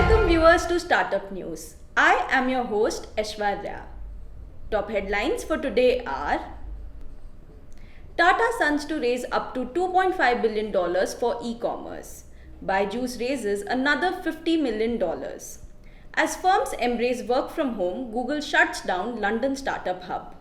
Welcome viewers to Startup News. I am your host Aishwarya. Top headlines for today are: Tata Sons to raise up to $2.5 billion for e-commerce. Byju's raises another $50 million. As firms embrace work from home, Google shuts down London startup hub.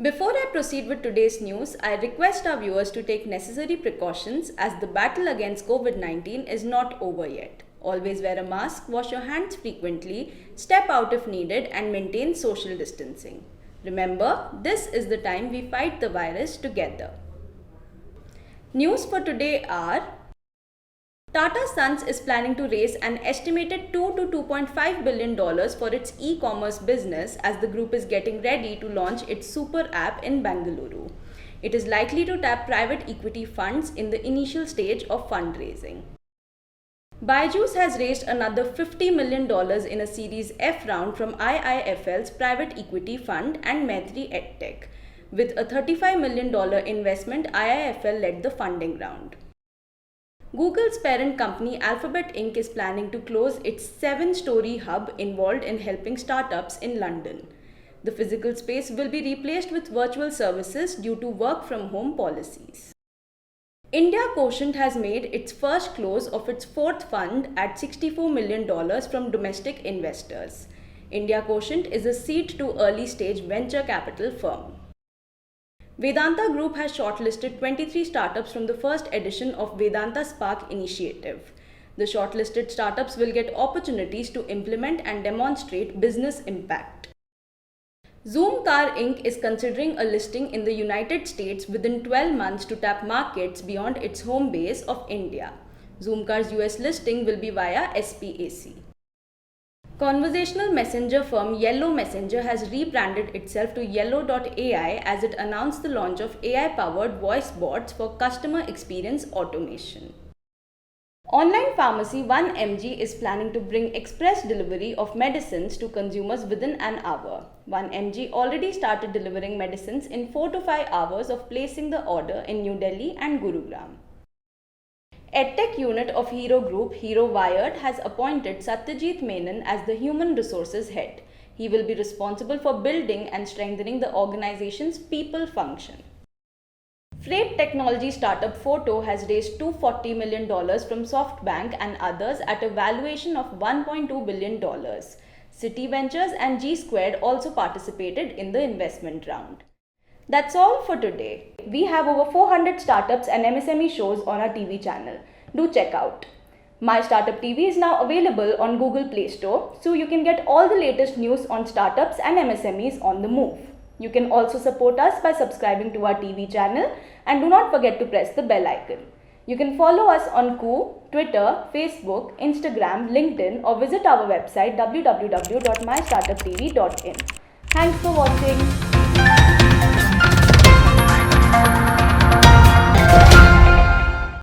Before I proceed with today's news, I request our viewers to take necessary precautions as the battle against COVID-19 is not over yet. Always wear a mask, wash your hands frequently, step out if needed, and maintain social distancing. Remember, this is the time we fight the virus together. News for today are: Tata Sons is planning to raise an estimated $2 to $2.5 billion for its e-commerce business as the group is getting ready to launch its super app in Bengaluru. It is likely to tap private equity funds in the initial stage of fundraising. Byju's has raised another $50 million in a Series F round from IIFL's private equity fund and Maitri EdTech. With a $35 million investment, IIFL led the funding round. Google's parent company Alphabet Inc. is planning to close its 7-story hub involved in helping startups in London. The physical space will be replaced with virtual services due to work from home policies. India Quotient has made its first close of its fourth fund at $64 million from domestic investors. India Quotient is a seed to early stage venture capital firm. Vedanta Group has shortlisted 23 startups from the first edition of Vedanta Spark initiative. The shortlisted startups will get opportunities to implement and demonstrate business impact. Zoomcar Inc. is considering a listing in the United States within 12 months to tap markets beyond its home base of India. Zoomcar's US listing will be via SPAC. Conversational messenger firm Yellow Messenger has rebranded itself to Yellow.ai as it announced the launch of AI-powered voice bots for customer experience automation. Online pharmacy 1mg is planning to bring express delivery of medicines to consumers within an hour. 1mg already started delivering medicines in 4 to 5 hours of placing the order in New Delhi and Gurugram. EdTech unit of Hero Group, Hero Wired, has appointed Satyajit Menon as the Human Resources Head. He will be responsible for building and strengthening the organization's people function. Freight technology startup Photo has raised $240 million from SoftBank and others at a valuation of $1.2 billion. City Ventures and G Squared also participated in the investment round. That's all for today. We have over 400 startups and MSME shows on our TV channel. Do check out. My Startup TV is now available on Google Play Store, so you can get all the latest news on startups and MSMEs on the move. You can also support us by subscribing to our TV channel and do not forget to press the bell icon. You can follow us on Koo, Twitter, Facebook, Instagram, LinkedIn, or visit our website www.mystartuptv.in. Thanks for watching.